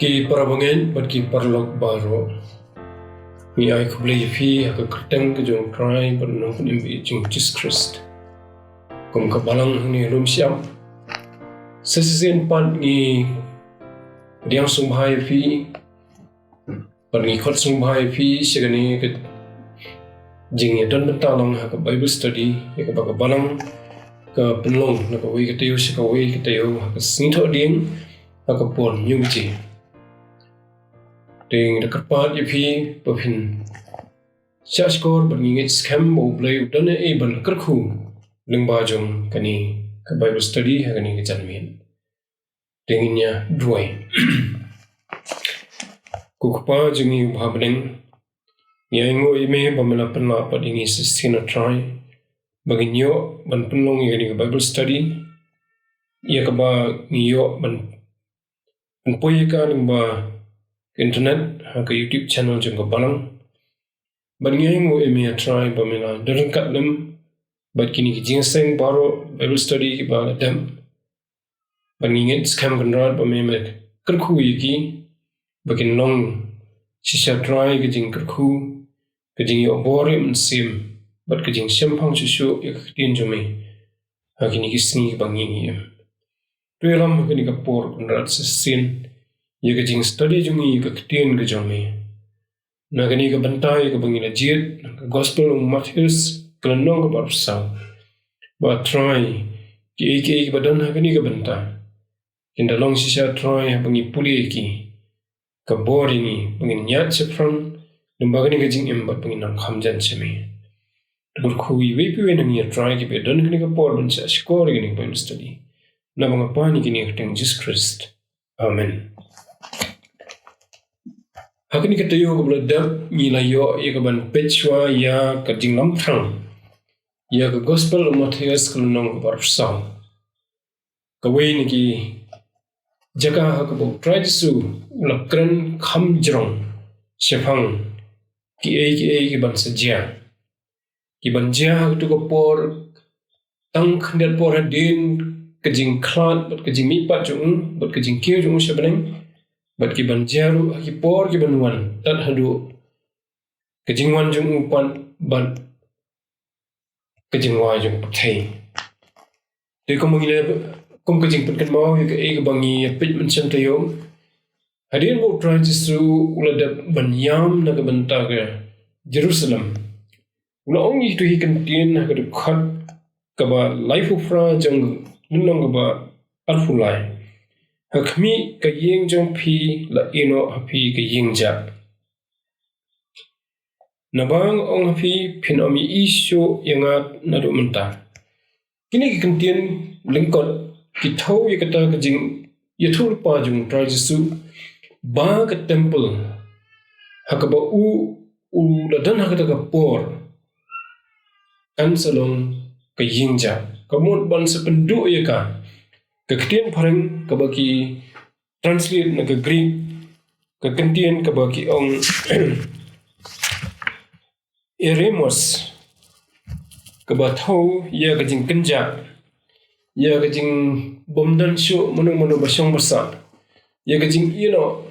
Ki parabangen bat ki parlok baroh ni ai kublai fi haka kerteng ke jong trai bat nong kun imbi jing Jesus Christ kum ka balang ni Lumshyiap sesien pan ni diang sngewbha fi bat ni khot sngewbha fi segani ke jing ya don bentalong haka Bible study ya ka balang ka penlong na ka wei ka teu se ka wei ka teu haka singtho ding haka pon nyumji Ding dekat part ipi pepin syashkor berningit scam bo play udane ban kerku lengba jong kani ke Bible study kani ke janmin dinginnya duai kukpa jengi bhabling nyango ime bamela penla padingi sistina try baginyo ban penlong kani ke Bible study ia kaba ngiyo ban penpoyeka lengba internet ke YouTube channel jong ke balang bangyang wo eme try bamela derengkat lem bat kini ki jingseng baroh Bible study ki ba dam bangingit scam konrad bamela kerku yiki bakin long shisha try ke jing kerku ke jing yo bore mensim bat ke jing sempang susu yak tin jome hakini ki singi banging yem tuelam hakini ka por konrad sesin ia ke jing study jungi ke ketien ke jome na gani ke bentai ke bangina jit ke gospel Mathaios kelenong ke barsau ba try ki badan gani ke bentai inda long sisa try bangi puli ki ke boringi bangin nyat sepran lembagani ke jing embat bangin nang khamjan semi dur khui we pi wen ngi try ki badan gani ke por ban sa score gani Bible study na bang pani gani ke Jesus Christ amen Hakini kita yo ke beladap ngilayo ya ke ban pechwa ya ke jinglam thang ya ke gospel Mathaios kelenong ke barsau kawai ni ki jaga ke U Trai Jisu lakran kham jong phang ki ban saja ki ban ja tu ke por tang khndet por din ke jing khlat bat ke jing mipat jong bat ke jing kiu jong sebeneng bat ki ban jaru ki por ki ban wan tat hadu ke jingwan jong upan ban ke jingwa jong pyrthei de ko mangile kom ke jing putkan mau ke bangi pit menchen tayo hadin U Trai Jisu uladap ban yam na ke benta ke Jerusalem ula ongi tu hi kan tin ha ke khot kaba life ufra jong nunong kaba alfulai Hakmi ke ying jong pi la ino hapi ke ying ja. Nabang ong hapi pin omi isyo yangat nadu menta. Kini ki kentien lingkot ki thau ya kata ke jing yathur pa jong Trai Jisu ba ke temple hakaba u la dan hakata ka por kan salong ke ying ja. Kamut ban sependu ya ka Keketian parang kabaki translate na ke Greek kekentian kabaki ong eremos kabathau ya kajing kenja ya kajing bomdan shu manu basong basa ya kajing ino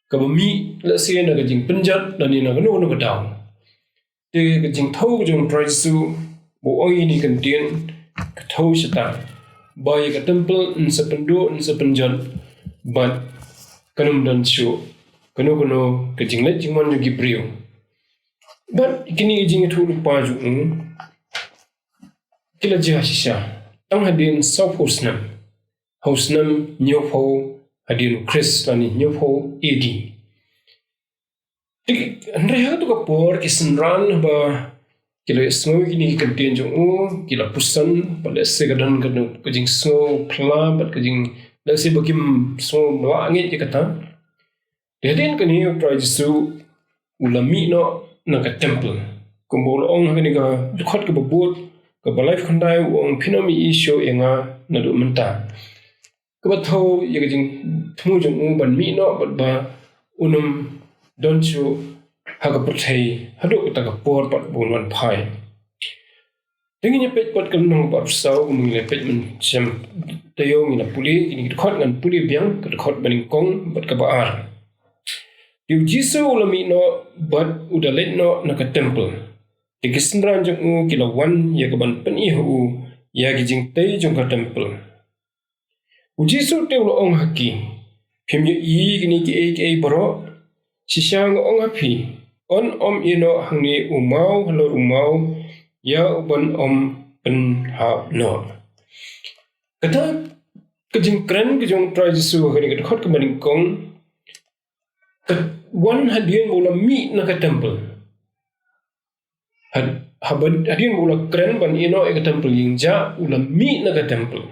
kabami la se na kajing penjat dan ina kanu kadaw te kajing thau jong Trai Jisu bo oi ni kentian thau seta Bayi ke temple sependu sepenjan bat kanum dan syu kanu ke jinglet jingwan jugi brio bat kini jing itu lupa ju kila jahsha tang hadin south hosnam nyofo hadin Chris ani nyofo edi andre ha tu ka por kisenran ba kila snow kini kentien jong kila pusan pada segadan kanu kajing snow pla bat kajing dan se bagim snow melangit je kata dedin kani U Trai Jisu ulami no na ka temple kumbol ong kani ka khot ke babut ke balai khandai ong phinomi isyo enga na du menta ke batho ye kajing thmu jong ban mi no bat ba unum donchu Haka pyrthei haduk ta ka por pat bunwan phai Dengan pet pot kalung barsau mengile pet mencam tayo ngina puli ini khot ngan puli biang khot baning kong bat kabaar. U Jisu ulami no bat udalet no naka temple. Ikisnran jong u kilawan ya kaban pen ihu ya gijing tay jong ka temple. U Jisu te ulo ong haki. Phim yu i gini ki baroh sisang ong hapi. On ino hangni umau halor umau ya uban pen ha no. Kata kejing keren kejong Trai Jisu kani khot kabaning kong wan hadian mula mi naka temple. Hadian mula keren ban ino eka temple yingja ula mi naka temple.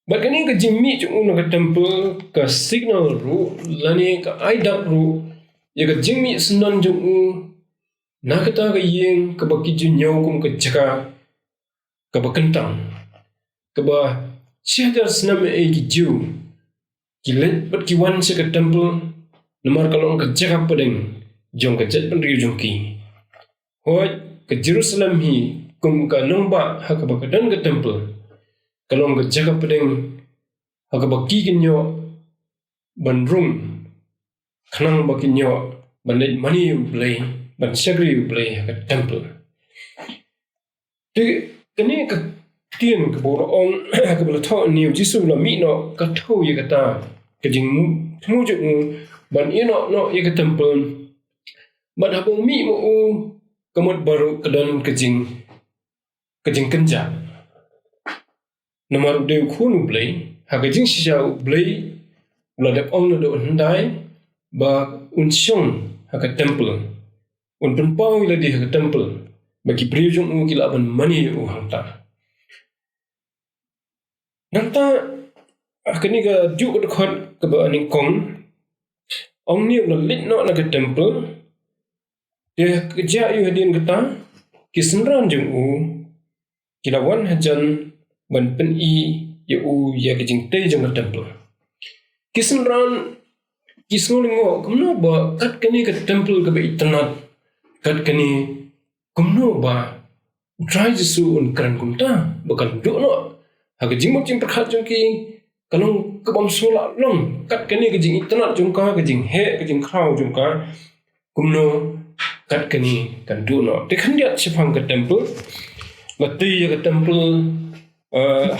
Bagani ka jimmi chung naka temple ka signal ru lani ka aidak ru ya ka jimmi senon jung nakata ka yeng ka baki junyaw kum ka jaka ka bakentang ka ba siadar senam ki ju kilet bat ki wan se ka temple nomor kalong ka jaka pdeng jong ka jet pendri jong ki hoi ke Jerusalem hi kum ka nongba ha ka bakadan ka temple kalong ka jaka pdeng ha ka baki kinyo banrung khanang baki nyo banlet mani play ban sagri play ha ka temple te kani ka tien ka boro ong ka bala tho ni Jisu la mi no ka tho ye ka ta ka jing mu ju ban ino no ye ka temple ban habong mi mo kamot baru kedan kejing kenja nomor de khunu play ha kejing sisa play uladap ong no do handai ba unsyong ha ka temple un penpau ila di ha ka temple bagi priujung kila ban mani hangta nanta akani ka ju ka khot ka ba aning kong ong ni ulah lit no na ka temple dia kerja yu hadian kata kisenran jeng kilawan hajan ban pen i ya kejing te jeng temple kisenran kisngolingo kumno ba kat kani ka temple ka ba itanat kat kani kumno ba U Trai Jisu un kran kumta bukan do no ha kejing mo jing perkhat jeng ki kalong kabam sola long kat kani kejing itanat jeng ka kejing he kejing kraw jeng ka kumno kat kani kan do no te kan dia phang ka temple lati ka temple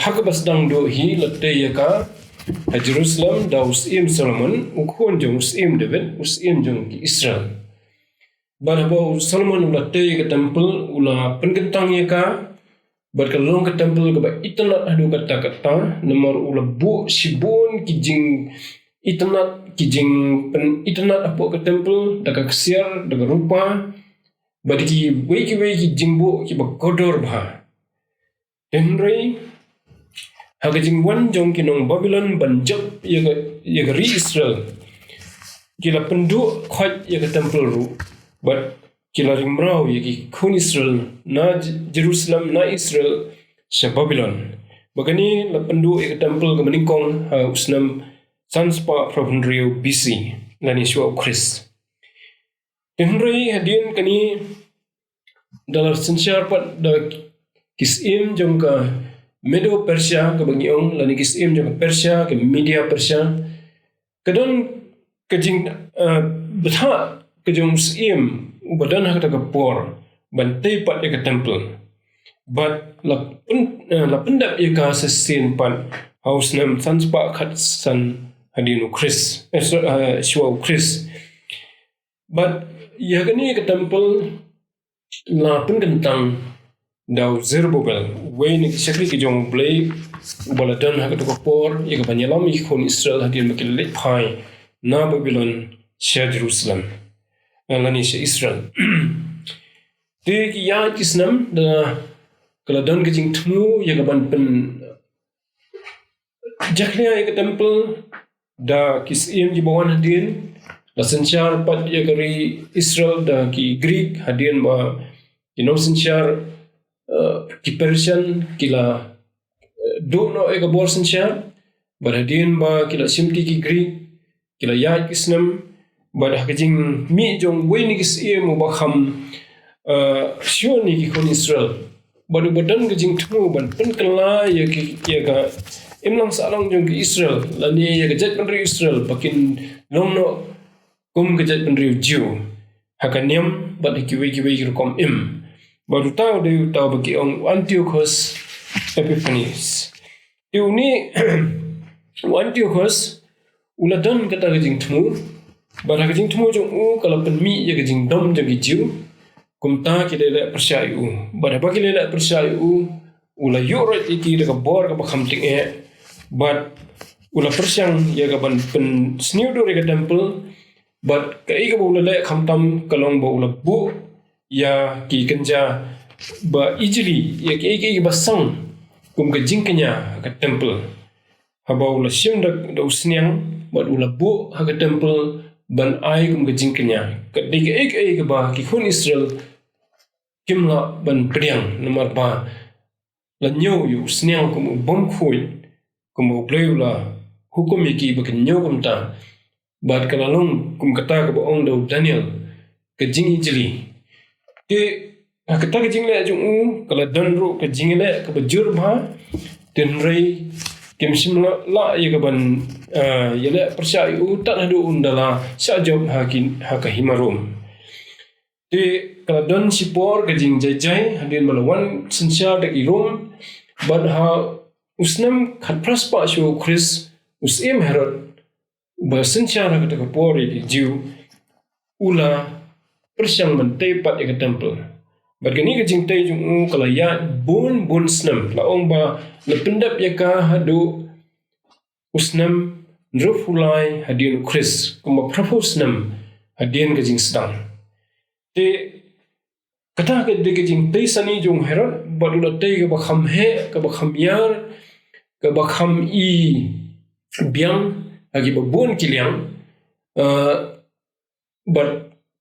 hakabas dang do hi lati ka Jerusalem da usim Solomon ukon jong usim David usim jong Israel barabo Solomon lati ka temple ula penkentang ye ka berkalong ka temple ka ba itanat hadu kata nomor ula bu sibon kijing itanat kijing pen itanat apo ka temple daga ksiar daga rupa badiki weki jingbo ki ba kodor bha henry haga jingwan jong kinong Babylon banjab yaga ri Israel kila pendu khot yaga temple ru but kila rimrau yagi kun Israel na Jerusalem na Israel sa Babylon bagani la pendu yaga temple ka meningkong usnam sanspa provinrio BC lani shua Chris Henry hadian kani dalam sensyar pat da kisim jong ka Medo Persia ka bangiong lani kisim jong Persia ke media Persia kadon kejing betha kejong sim badan hak ka por bantai pat ka temple but la pendap ye ka sesin pat haus nam sanspa khat san hadinu Chris shua Chris but ya kani ka temple la penkentang dau Zerubbabel when sakri ki jong blay baladan ha ka por ya ka banyalam i khon Israel hadin makil le phai na Babylon sha Jerusalem lani sha Israel te ki ya kisnam da kala don ki jing thmu ya ka ban pen jaklia ya ka temple da kisim ji bawan hadin la sensyar pat ya kari Israel da ki Greek hadian ba sensyar ki Persian kila do no ega bor sensyar ba hadian ba kila simti ki Greek kila ya kisnam ba hakajing mi jong weni kis e mo ba kham shoni ki kon Israel baru badan ke jing temu ban pen kala ya ka imlang salang jong ke Israel lani ya ke jat pendri Israel pakin long no kum ke jat pendri Jew hakaniam bat kiwi kom im baru tahu bagi ong Antiochus Epiphanes ni Antiochus uladan kata ke jing temu bara ke jing temu jong kalau penmi ya ke jing dom jong ke Jew kumta ki lele persyayu bara bagi lele persyayu ula yurat iki de bor ka bakham ting but ula persyang ya ka ban pen sniudo re ka temple but ka ika ula le khamtam kalong ba ula bu ya ki kenja ba ijli ya ki iki basang kum ka jingkanya ka temple haba ula sim da usnyang but ula bu ha ka temple ban ai kum ka jingkanya ka dik ik ba ki khun Israel kimla ban pdeng nomor 2 la nyo yu snyang kum bom khoi kum bleula hukum iki bakin nyo kum ta bad kalalong kum kata ka ong do Daniel ka jingi jili ke kata ka jingle jung kala danru ka jingle ka bajur ba den rei kim simla la ya ka ban yele persyayu tak hadu undala sa job hakin haka himarum te kala don sipor ka jing jai hadin malawan sensia de irum bad ha usnam khat praspa shu Chris usim herod ba sensia ra ka pori ki jiu ula persyang mentai pat ya temple bad gani ka jing tai jung kala ya bun snam la ong ba le pendap ya ka hadu usnam rufulai hadin Chris kuma propose-nam hadin ka jing sedang te kata ke de jing tei sani jong herod badula tei ka bakham he ka bakham yar ka bakham i biang agi babun kiliang but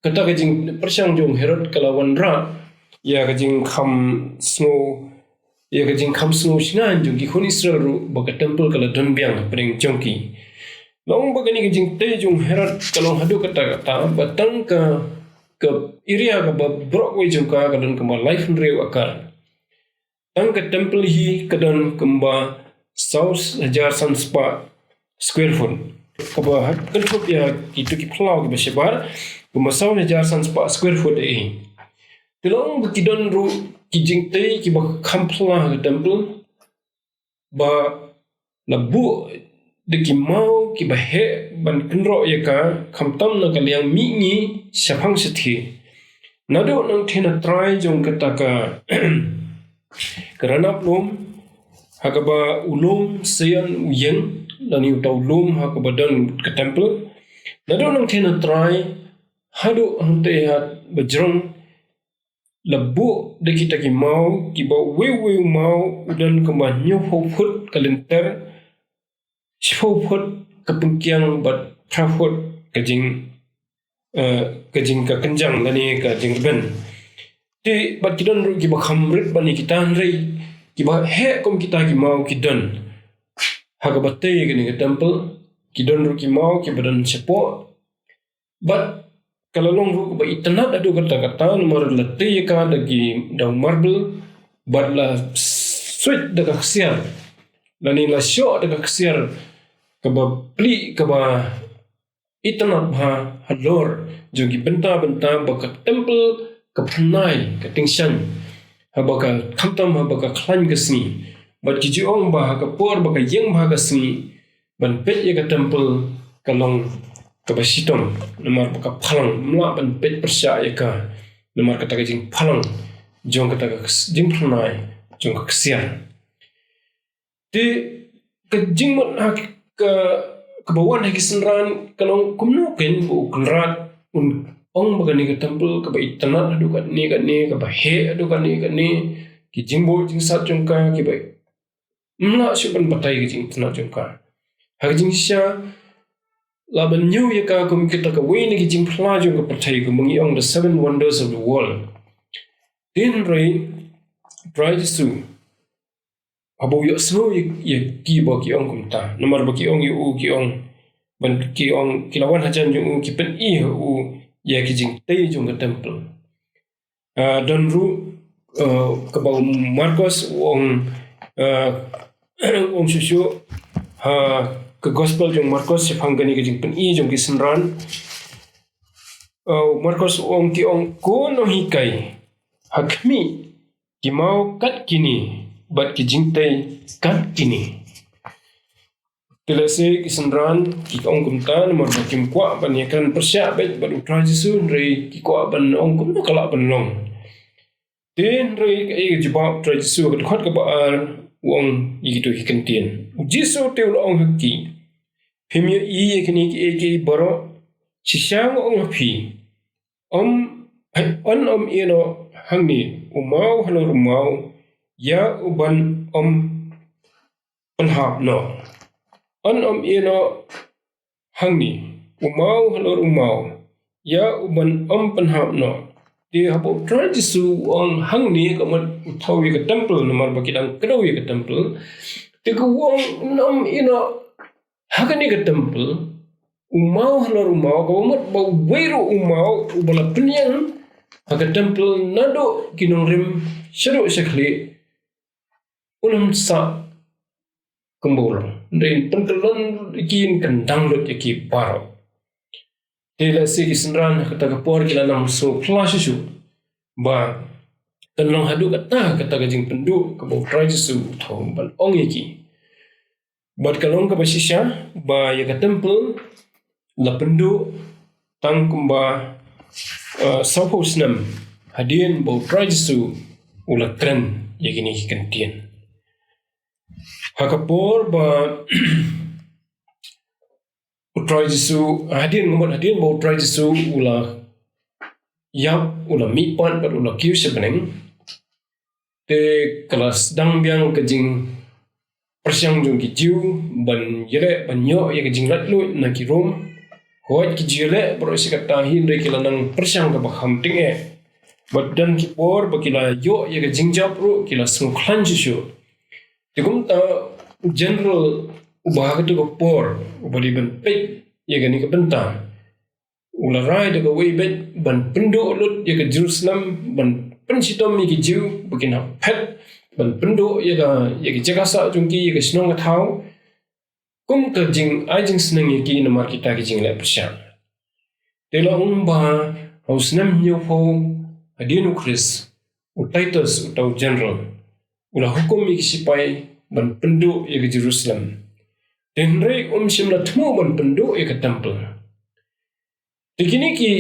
kata ke jing persyang jong herod kalawan ra ya ka jing kham snow sinan jong ki khun Israel ru baka temple kala don biang pring jongki long bagani ke jing tei jong herod kalong hadu kata batang ka area ka Broadway jongka kadon kemba life and real akar tang ka temple hi kadon kemba south hajar sanspa square foot kaba kan foot ya itu ki plau ki besebar kemba south hajar sanspa square foot tilong bukidon ru ki jing tei ki ba kampla ka temple ba labu de ki mau ki ba he ban kenro ya ka khamtam na kaliang mi ngi saphang sethi nado nang thena try jong kata ka karana plom hakaba ulum seyan uyeng lani utau lum hakaba don ka temple nado nang thena try hadu ante hat bajrong labu de kita ki mau ki ba we mau udan kama nyu phut kalenter phut kapungkyang bat phut kajing ka kenjang lani ka jing ben ti bat kidon ru ki ba khamrit bani kitan rei ki ba he kom kita ki mau kidon hagabate gani ka temple kidon ru ki mau ki badan sepo bat kalalong ru ba itanat adu kata nomor lati ka dagi daw marble bat la sweet daga ksiar lani la syo daga ksiar ka ba pli ka ba itanat bha halor jogi benta ba ka temple ka phnai ka tingshan haba ka khamtam haba ka khlan ka sni bat ki jiong ba ka por ba ka yeng ba ka sni ban pet ye ka temple kalong kabasitom nomor ka phalang mla ban pet persya ya ka nomor kata ka jing phalang jong kata ka jing phnai jong ka ksiar ti ka jing mon ka bawan haki senran kalong kumno ken bu kunrat ong bagani ka temple ka ba itanat adu ka ni ka ba he adu ka ni ki jingbo jing sat jong ka ki ba mla suban batai ka jing tanat jong ka ha jing sya laban new ya ka kum kita ka we ni ki jing phla jong ka pathai ko mangi ong the 7 wonders of the world din rei try Jisu abo yo snow ye ki ba ki ong kum ta nomor ba ki ong yu ki ong ban ki ong ki lawan hajan jong ki pen i u ya ki jing tei jong ka temple don ru kaba Marcos ong susu ke gospel jong Marcos si phang gani ke jing pen I jong ki senran Marcos ong ki ong ko no hi kai hakmi ki mau kat kini bat ki jing tai kat kini Telese kisenran ki ong kumtan mar bakim kwa ban yakan persya bet ban U Trai Jisu rei ki kwa ban ong kum kala ban long ten rei ke jibab Trai Jisu ke khot ke baar wong yigitu hikentien Jisu te ong hakki phimye I ekni ki baroh sisang ong phi om ino hangni umau halor umau ya uban penhap no om ino hangni umau halor umau ya uban penhap no di habo Trai Jisu ong hangni kamat utawi ke temple nomor bakidang kedawi ke temple di ko wong om ino hagani ke temple umau halor umau kamat bau weiru umau ubala penyang haga temple nado kinong rim syaruk syakli unam sa kembul rin pentelon ikin kendang lut iki baroh tela si kisenran kata kapor kila nang so flashu ba tenong hadu kata gajing penduk ke bau Trai Jisu thong ban ong iki bat kalong ke basisya ba ya ke temple la penduk tang kumba saupo senam hadien bau Trai Jisu ula tren ya gini kentien hakapor ba U Trai Jisu hadien bau Trai Jisu ula yap ula mipan bat ula kiu sebeneng te kelas dang biang kejing persyang jong ki jiu ban yele ban yo ya kejing latlu na ki rom hoi ki jile bro sikata hin re kilanang persyang ka baham tinge bat dan ki por bakila yo ya kejing japru kila sungklan jisu Tikum ta general ubah tu ko por ubali ban pet ya gani ka benta ula rai de ko wei bet ban pendo lut ya ke Jerusalem ban pensitom mi ki jiu bakina pet ban pendo ya ke Jakarta jungki ya ke snong thau kum ka jing ajing sneng ya ki namar kita ki jing le persyang tela ba hausnam nyo pho adinu Chris utaitos utau general ula hukum mi sipai ban penduk ya ke Jerusalem dan rei simla temu ban penduk ya ke temple tikini ki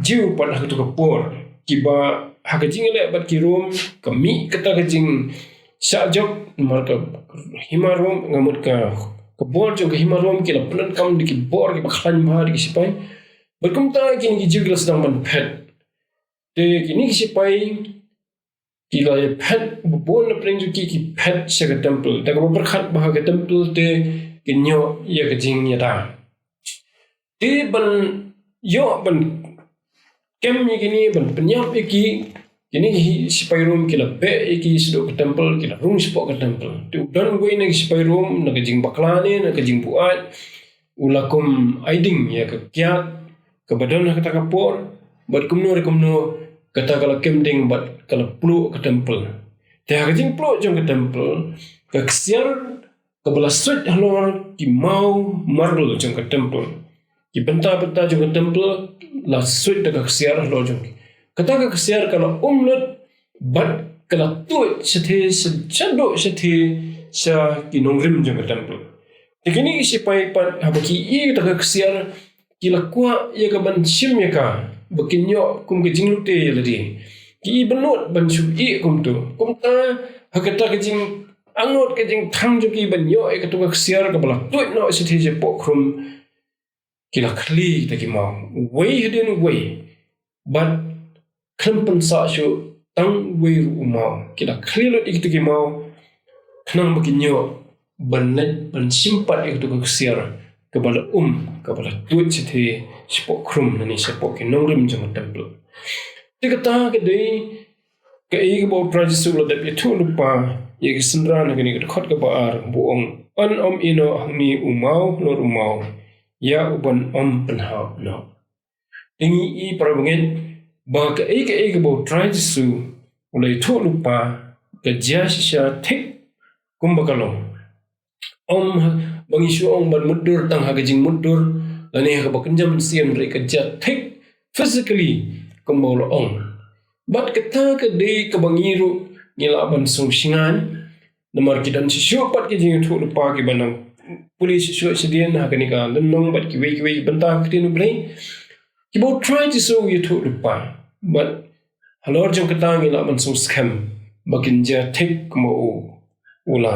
jiu pan hak tu kapor kiba hak jing le bat ki rom kami kata jing sajok marka himarom ngamut ka bor jo ke himarom ki la penan kam di bor ki bakhan ma di sipai berkum ta kini ki jiu la sedang ban pet te kini ki sipai kila ya pet bubon na pring juki ki pet sa ka temple daga berkhat bah ka temple te kinyo ya ka jing ya da te ban yo ban kem ni kini ban penyap iki kini sipai room kila be iki sedok ka temple kila room spot ka temple tu dan we na sipai room na ka jing baklane na ka jing buat ulakum aiding ya ka kiat ka badan na ka takapor bat kumno kata kalau kemding bat kalau peluk ke temple. Tiada jing peluk jom ke temple. Keksiar kebelah suit halor ki mau marble jom ke temple. Ki benta jom ke temple la suit de keksiar halor jom. Kata keksiar kalau umlut bat kalau tuit sethi sejaduk sethi sa ki nongrim jom ke temple. Tikini sipai pat habaki I kata keksiar kila kuat ia ke ban sim ya ka. Bekinyo kum ke jing lute ya ladi ki benut ban subi kum tu kum ta hakata ke jing angot ke jing thang ju ki ban yo e ka tu ka siar ka bala tuit no sithi je pokrum kila khli ta ki ma wei hedin wei but klempen sa shu tang wei ru ma kila khli lo ik tu ki ma khnang bekinyo ban net ban simpat ik tu ka siar kabala kabala tuit sithi spok krum nani spok nongrim jang temple tikata ke dei ke I bo Trai Jisu lo dep itu lupa ye ke sendran ke ni ke khot ke baar buong om ino hangni umau lor umau ya uban penha no tingi I prabengen ba ke bo Trai Jisu ulai thu lupa kerja sisa thik kumbakalong bagi su ban mudur tang hagajing mudur lani habakenjam siam dari kerja thik physically kumbol bat kata ke dei ke bangiru ngilaban sung singan namar kidan sisu pat ke jing thu lupa ke banang polis sisu sedian hagani ka lenong bat ki wei bentang ktin blai ki bo try to so you thu lupa but halor jong kata ngilaban sung scam bakinja thik mo ula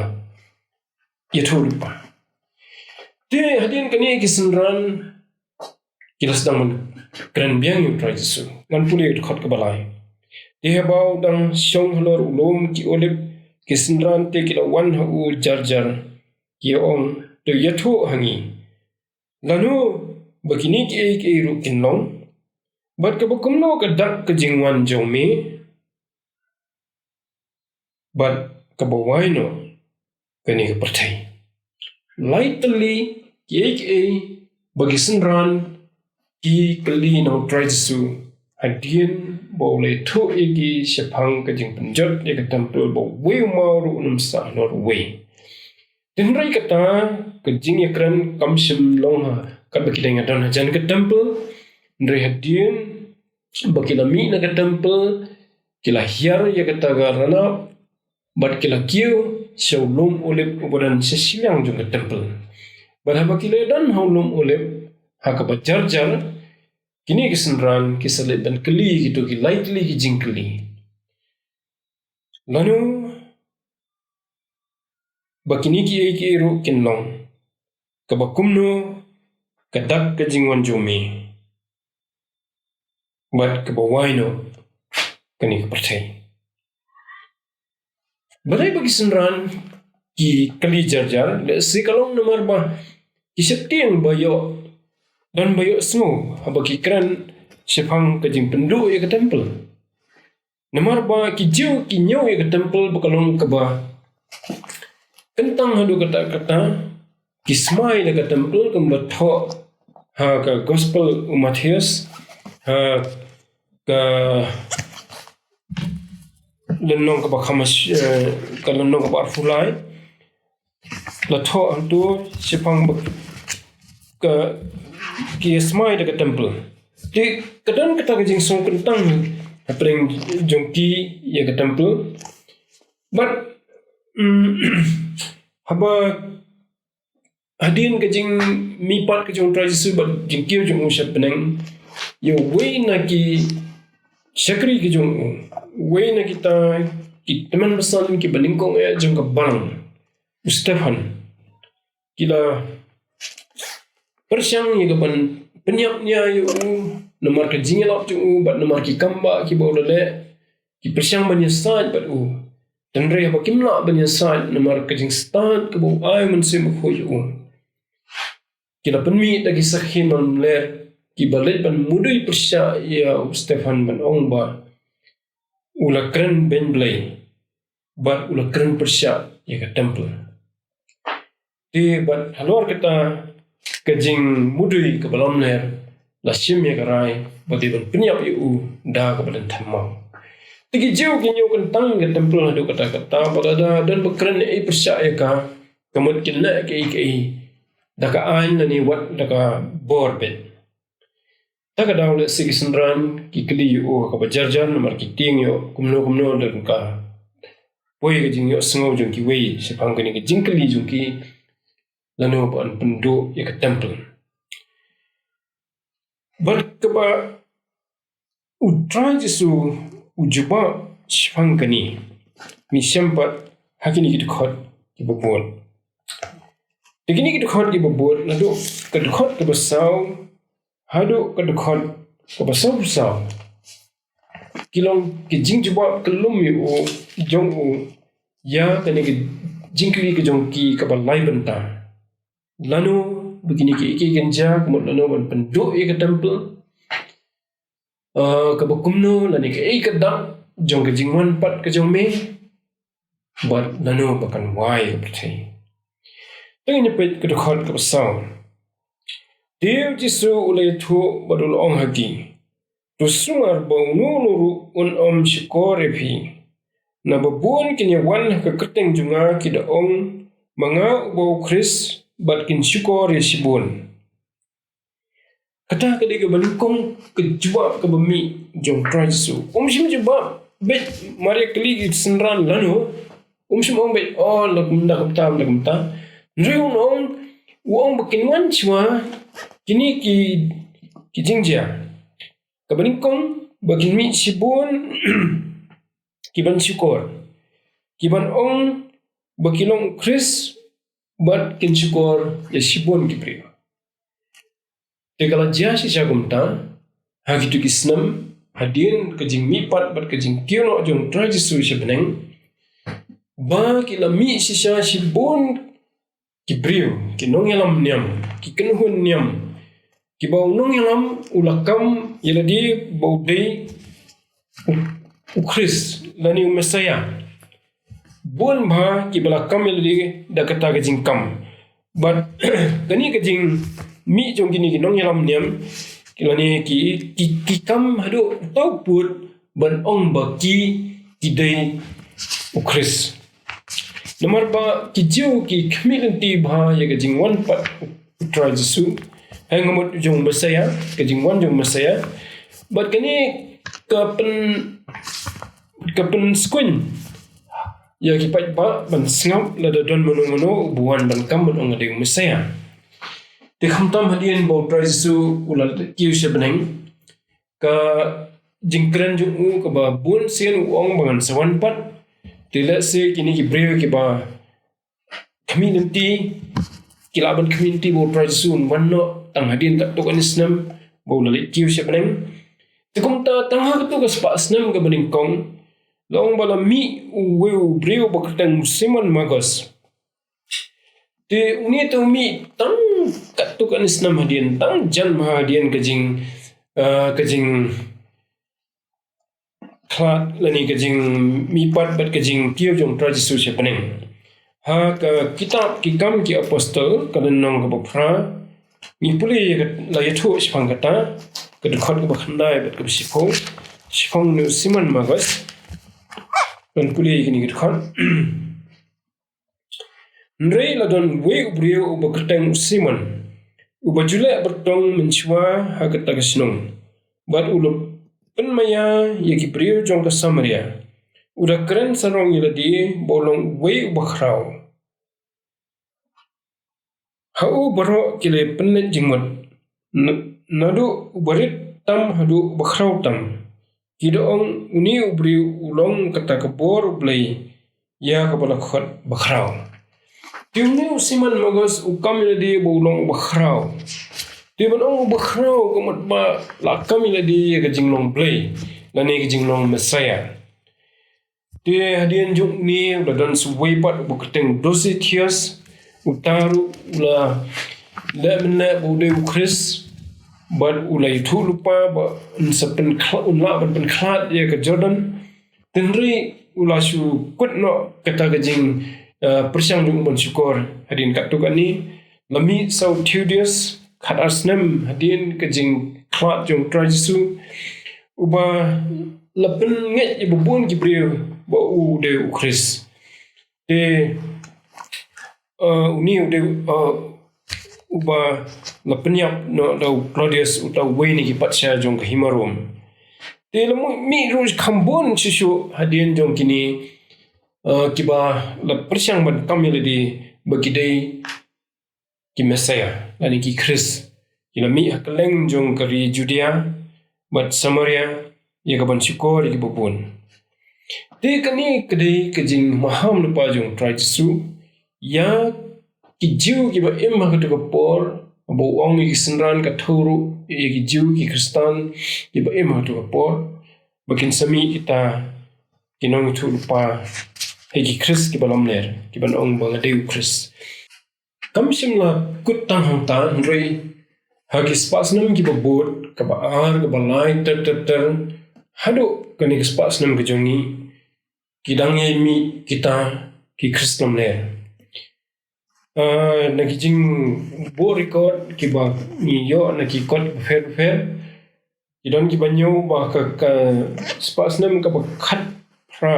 you thu lupa de hadin kani kisenran kilas dang kran biang U Trai Jisu ngan puli khot ke balai dia bau dang syong halor ulum ki olip kisenran te kila wan ha u jar ki ong to yathu hangi lanu bakini ki ru kinong bat ka bakumno ka dak ka jingwan jong me bat ka bawaino kani ka pyrthei lightly ki bagi senran ki kali no Trai Jisu hadien boleh thu igi sepang ke jing penjot ya ke temple bo we maru numsa nor we denrai kata ke jing yakran kamsim long kat bagi dengan don jan ke temple ndrai hadien bagi lami na ke temple kila hiar ya kata garana bat kila kiu shaulum olip ubadan sesiang jung ke temple barha bagi ledan haulum olip hakabat jar kini kesenran kisalit dan keli gitu ki lightly ki jingkeli lanu bakini ki ru kinlong kabakumno kadak ka jingwan jome bat kabawaino kani pyrthei balai bagi senran ki keli jar le sikalong nomor ba ki septiang bayo dan bayo semua bagi kran sepang ke jing pendu ya ke temple namar ba ki jiu ki nyo ya ke temple bakalong kaba kentang hadu kata ki smai ya ke temple kemba tho ha ka gospel Mathaios ha ka lenong kaba khamas ka lenong kaba fulai la tho hadu sepang ka ki smai dekat temple di kadang kata jing song kentang apring jongki ya ke temple but haba hadin ke jing mipat ke jong Trai Jisu but jing kiu jong usap peneng yo we na ki sakri ke jong we na kita ki teman besar ki beningkong ya jong ke Balang Stefan kila persiang ya kapan penyapnya yu nomor ke jingelap tu bat nomor ki kamba ki boleh ki persiang banyasat bat dan re ba kimla banyasat nomor ke jing start ke bo ai mensim ko yu kila penmi da ki sakhin mamler ki balet ban mudui persya ya Stefan ban ong ba ula kren ben blai bat ula kren persya ya ke temple di bat halor kita kejing mudui ke balam ner la sim ya karai bagi ban penyap yu da ke badan Tham tigi jiu ki nyu kentang ke temple hadu kata pada dan bekren persya ya ka kemut kinna ke da ka ain ni wat da ka borbet ta ka daw le sigi senran ki kli yu ka bajarjan nomor ki ting yo kumno dan ka boy ke jing yo sngau jong ki wei sepang ke ni ke jingkli jong ki lanu ban penduk ya ke temple berkeba U Trai Jisu ujuba shpangani mi sempat hakini kita khot ki bobot dekini kita khot ki bobot ladu ke khot ke besau hadu ke khot ke besau kilong ki jing juba kelum yu jong ya kani ki jingkli ke jong ki ke balai benta lanu begini ki genja kemudian lanu ban penduk ke temple ke bakumno lani ke dak jong ke jingwan pat ke jong me bat lanu bakan wai pyrthei tengni pet ke khot ke besau Dev Jisu ulai thu badul ong hagi tu sungar bau nuru un om shikore phi na babun kinyawan ka keteng junga kidaong mga ubaw Chris bat kin syukor ya sibun. Kata kadi ka balingkong kejua ka bami jong Trai Jisu. Sim jeba bet Maria kali senran lanu. Sim ong bet lakumta. Nriung ong uang bakinwan chwa kini ki jingjia. Ka balingkong bakin mi sibun kiban syukor. Kiban ong bakilong Chris bat kin syukor ya sibun kipri. Tegala jia si syagumta hagitu kisnam hadin kejing mipat bat kejing kiono jong Trai Jisu sebeneng ba kila mi si sya sibun kibriu kinong yalam niam kikenhun niam kibau nong yalam ulakam yeladi bau dei u Chris lani u Mesaya bon ba kibalakam yeladi dakata kejing kam bat kani kejing mi jong kini kinong yalam niam kilani ki kam hadu tau put ban ong baki kidai u Chris nomor ba ki jiu ki khamilenti bha ya jingwan pat U Trai Jisu hangamut jong Mesaya ke jingwan jong Mesaya bat kani kapen skun ya ki pat ba ban sngap la don mono buan ban kam ban ong ade Mesaya. Di khamtam hadian bau Trai Jisu ulal kiu sebeneng ka jingkran jung u ka ba bun sen uong bangan sawan pat tila se kini ki breu ki ba community kilaban community bau Trai Jisu wanno tang hadian tak tok anisnam bau lalik kiu sebeneng tikum ta tangha tu ka spa snam ka beningkong long bala mi u breu bakatang musiman magos te uni tu mi tang katuk anisnam hadian tang jan hadian kejing khot lani kejing mipat bat kejing kiu jong Trai Jisu sepeneng ha ka kitab kikam ki apostol kadan nong ka bapra mi puli la yathu sipang kata kedekhat ka bakhandai bat ka sipong nu siman magas dan puli kini kedekhat Nrei la don we ubriu ubakatang siman ubajule bertong menchwa hakata kasnong bat ulup penmaya yaki priu jong ka Samaria udah keren sarong yeladi bolong we ubakhrau hau baroh kile pennet jingwan nadu ubarit tam hadu ubakhrau tam kidoong uni ubriu ulong kata kabor ublai ya kabala khot bakhrau Tiumni usiman magos ukam iladi bolong bakhrau. Tiuman ong bakhrau kumat ba lakam iladi ka jinglong play. Lani ka jinglong Mesaya. Ti hadian juk ni udadan suwaipat bukateng dosi tias utaru ula lemna bude Chris bad ulai thu lupa ba unsapen unla ban khat ya ka Jordan. Tenri ula su kutno kata ka jing persiang jung bon syukur hadin kat tuk ani lami sau Tudius khat asnem hadin kejing khot jung Trai Jisu uba lapen nget ibubun kibriu ba u de Chris de uni de uba lapeniap no dau Claudius utau weni ki patsya jung himarum de lamu mi roj khambon chisu hadin jung kini kiba la persiang ban kamiladi bagidai ki Mesaya lani ki Chris kila mi hakaleng jong kari Judea bat Samaria ya kaban syukur ki bubun de kani kedai kejing maham lupa jong Trai Jisu ya ki jiu ki ba em ha ka por bo ong ki senran ka thuru ya ki jiu ki Kristan ki ba em ha ka por bakin sami kita kinong tu lupa Hegi Chris ki balam ner ki ban ong bang adeu Chris kam simla kut tang hang ta nrei hagi spas nam ki babot ka ba ar ka balai ter hadu kani spas nam ki jongi ki dang ye mi kita ki Chris nam ner na ki jing bo record ki ba ni yo na ki kot fer ki don ki banyo ba ka spas nam ka ba khat pra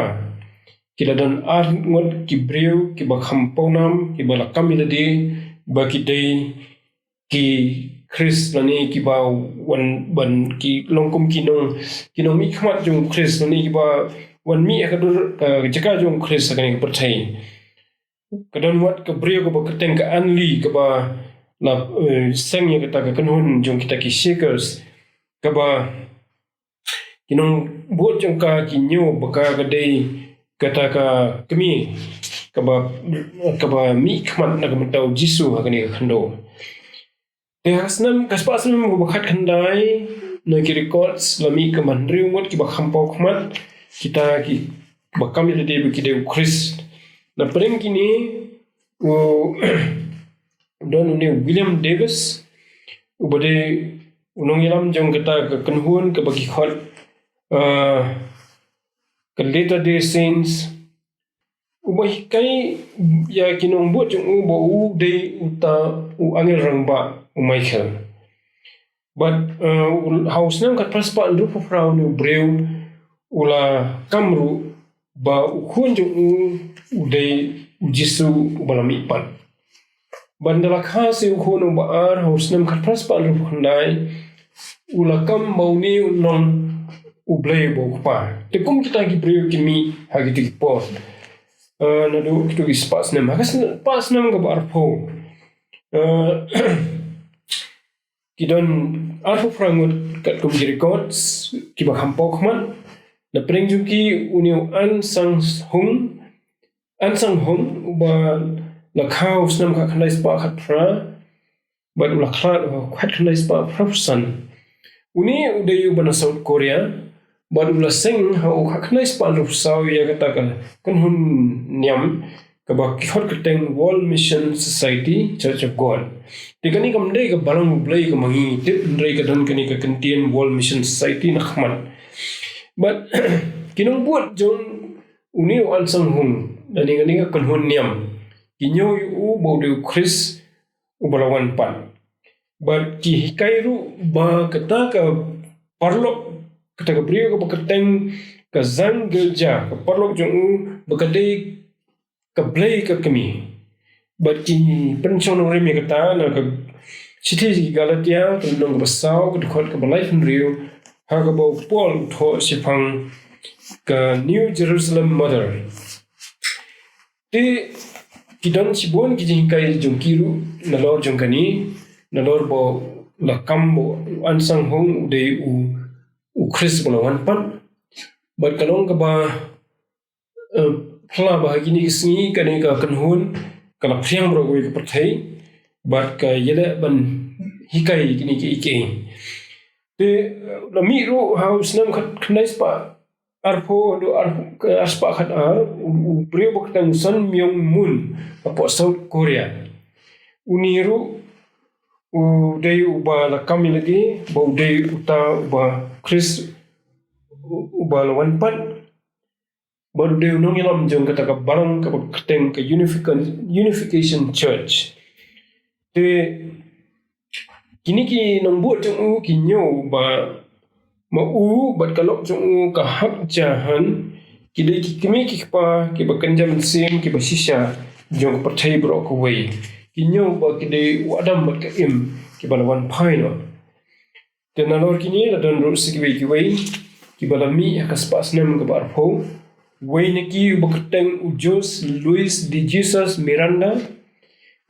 kila dan ngot ki breu ki ba khamponam ki ba lakam ilade ba ki dei ki Chris nani ki ba wan ban ki longkum kinong mi khmat jong Chris nani ki ba wan mi akadur jaka jong Chris akani pyrthei kadon wat ka breu ko ba keteng ka anli ka ba la sengya kata ka kanhun jong kita ki shakers ka ba kinong buat jong ka ki nyo baka ka dei kata ka kami ka ba mi khmat na ka matau Jisu akani ka khando te hasnam kaspasnam ko bakhat khandai no ki records lami ka manriu ngot ki ba khampau khmat kita ki bakam ile de ki de Chris na preng kini don ne William Davis ubade unong ilam jong kata ka kanhun ka bagi khot ka later day saints ubah kai ya kinong buat jong u de uta u angel rangba Michael. But hausnam kat praspa ndu frau nu breu ula kamru ba ukhunju udai Jisu ubalami pan. Bandala khasi ukhunu ba ar hausnam kat praspa ndu khandai ula kam bauni non ublei bo pa. Tekum kita ki breu kimi hagiti pot. Nadu kitu ispasnam hakas pasnam ga barpo. Kidon arfu frangut kat kumjiri gods kiba hampok man na prengjuki uniu ansang hung uba la khaus nam ka khandai spa khat fra but la khat khat khandai spa profsan uni udayu bana South Korea but ula sing ha ka khandai spa rup saw ya kata kan hun nyam ka ba khot keteng World Mission Society Church of God tikani kam dei ka balang blai ka mangi tip ndrei ka dan kani ka kantian World Mission Society na khman but kinong buat jong uni wan sang hung dani ngani ka kanhun niam kinyo yu bo de Chris ubalawan pan but ki hikairu ba kata ka parlok kata ka brio ka keteng ka zang gelja ka parlok jong ba kadei ka blai ka kami but ki pension remi kata na ka city Galatia tundong basau ka khot ka balai rio ha ka bo Paul tho phang ka New Jerusalem mother te kidan sibon ki jing kai jong kiru na lor jong kani na lor bo la kambo ansang hong de u Chris bolawan pan but kalong ka ba phla ba gini sngi kani ka kanhun kala phriang bro goi ka pyrthei but ka yele ban hikai gini ki ike te la mi ro house nam khnai spa arpo do arspa khat a u breu bok tang san myong mun apo South Korea uniru u dei uba la kamilagi bo dei uta uba Chris uba lawan pan baru dia nong ilam jong kata ka barang ka keteng ka unification church te kini ki nong buat jong ki nyo ba ma bat kalok jong ka hak jahan ki dei ki kimi ki pa ki ba kanjam sim ki ba shisha jong pyrthei bro ko wei ki nyo ba ki dei wadam bat ka im ki ba lawan phai no te na lor kini la don ro sikwi ki wei ki ba la mi ka spas nem ka bar pho Wainaki ubakateng ujos Luis de Jesus Miranda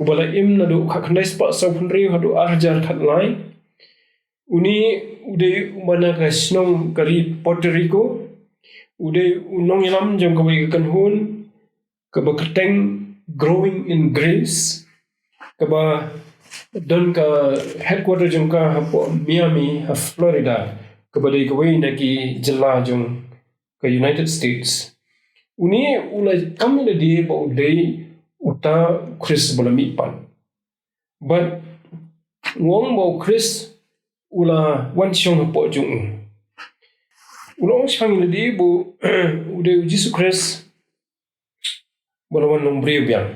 ubala im na do khakhandai spa saphunri hadu arjar khatlai uni ude umana ka snong kari Puerto Rico ude unong ilam jong ka bai kan hun ka bakateng growing in grace ka ba don ka headquarter jong ka hapo Miami Florida ka ba dei ka wai na ki jilla jong ka United States uni ulai kamila di ba udai uta Chris bolami pan but wong ba Chris ula wan chong po jung ulong chang di bu udai Jesus Christ bolawan nong breu biang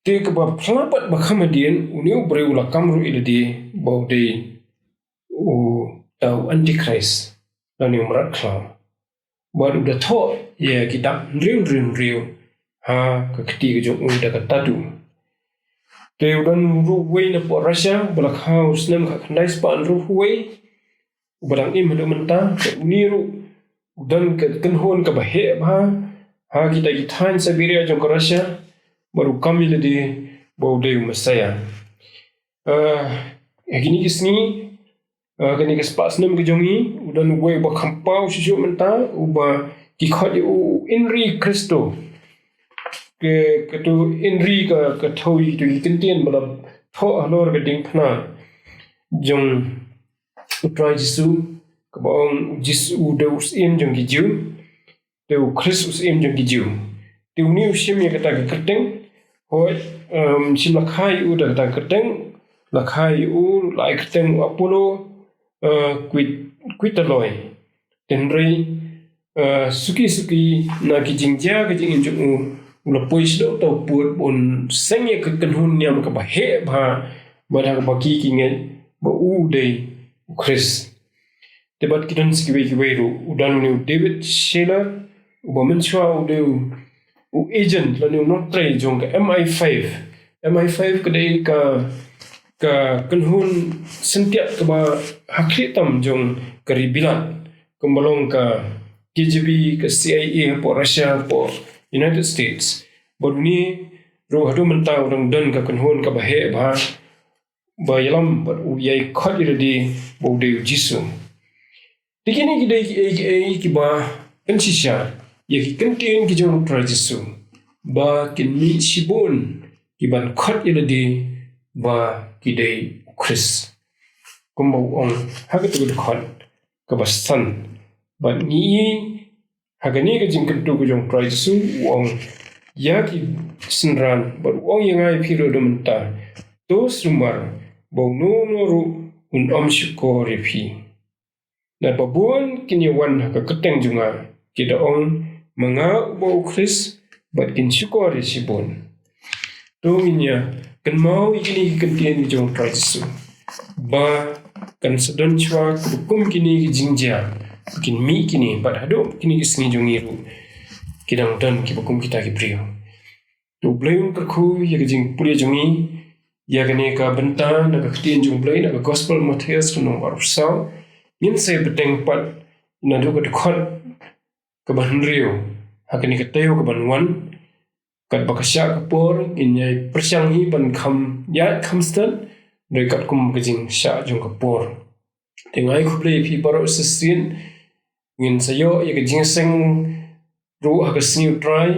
te ka ba plapat ba khamadian uni breu ula kamru iladi ba udai u tau antichrist lani marat klau baru dah tho ya kita riu ha ka keti ke jong udah ka tadu te udan ru wei na po Russia balak house nem ka khandai span ru wei barang im hadu menta uniru udan ka kanhon ka bahe ba ha kita gitan sabiria jong ka Russia baru kami le di bau deu masaya gini kisni kini kespas nem ke jongi udan wei ba khampau shishu menta uba ki khot u inri Kristo ke tu inri ka thawi tu kintien bala tho halor ke ding phna jong U Trai Jisu ka baong Jisu deus im jong ki ju teu Kristus im jong ki ju teu niu shim ya kata ka keteng hoi shim lakhai u da kata keteng lakhai u lai keteng Apollo kuitaloi tenrei suki na ki jingja ke jing jong ula pois do to put bon sengye ke kanhun nyam ka bahe ba badha ka baki ki nge ba u dei Chris debat kidan skiwe ru udan ni David Sheila u menchwa u agent la ni not trai jong ka MI5 ke dei ka kanhun sentiap ka ba hakritam jong karibilan kumbalong ka KGB ka CIA po Russia po United States bodni ro hadu menta orang dan ka kanhun ka bahe ba yalam but uyai khot di bode Jisu dikini gidai ki ba kansisha ya ki kantin ki jong Trai Jisu ba kin mi sibun ki ban khot di ba kidai Chris kumbau ong hagatu khot ka basan ban ni hagani ka jingkatu ko jong Trai Jisu ong ya ki sinran ba ong yangai phiro domenta to sumar bau no ru un syukur phi na babun kinyawan ka keteng junga kita ong manga bau Chris bat kin syukur sibun to inya kan mau ikini kentien jong Trai Jisu ba kan sedon chwa kum kini jingja kin mi kini bat hado kini isni jong iru kidang dan ki bukum kita ki prio to bleung kerku ya jing pulia jongi ya gane ka benta na ka ktien jong blai na ka gospel Mathaios no warsau nin se pdeng pat na do ka khot ka ban rio hakani ka teo ka ban wan kat bakasya ka por inyai persyang hi ban kham ya khamstan doi kat kum ka jing sha jong ka por tengai khuble phi baroh sisin ngin sayo ya ka jing seng ru ha ka sniu try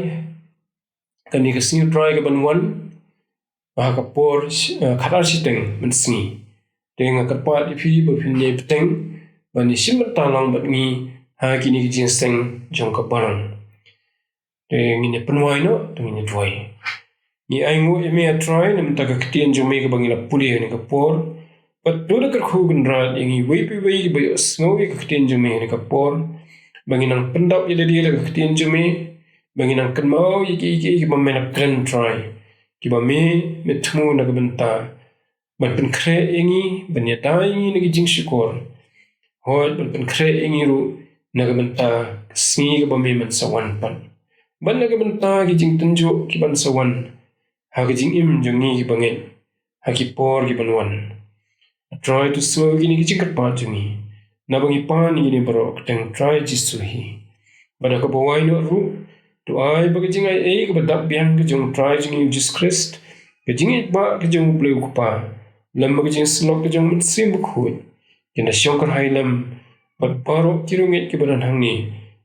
kani ka sniu try ka ban wan ka por khadar siteng mensni tenga ka pa di phi ba phin ne pteng bani sim talang bat ngi ha kini ki jing seng jong ka barang ngine penwai no ngine dwai ni aingo eme try nem ta ka ktien jong me ka bangila puli ne ka por pat do ka khugun ra ngi wei ba snowi ka ktien jong me ne ka por banginang pendap ile dia ka ktien jong me banginang kan mau ki ba me na kren try ki ba me tmu na ka benta ban pen kre engi ban ya dai ngi ne ki jing shikor hoi ban pen kre engi ru na ka benta sngi ka ba me man sawan pan ban na ka benta ki jing tunjo ki ban sawan ha ki jing im jong ngi ki bangen ha ki por ki ban wan try to so ki ni ki jing ka pa jungi na bangi pa ni ni baroh teng Trai Jisu hi bada ka bawai no ru to ai ba jing ai ka badap biang ka jong Trai jing Jesus Christ ka jing ba ka jong bleu ku pa lam ka jing slok ka jong mit sim khu kina shokar hai lam bat baroh kirunget ki badan hang ni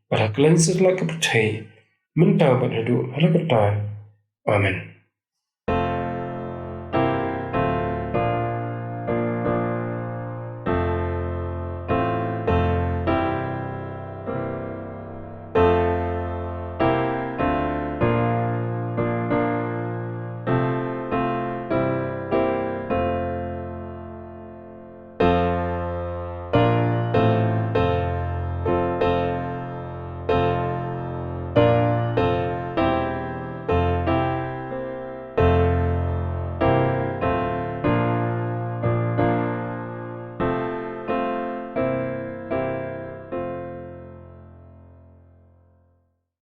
para cleanser la ka pyrthei menta ba hadu hala ka ta amen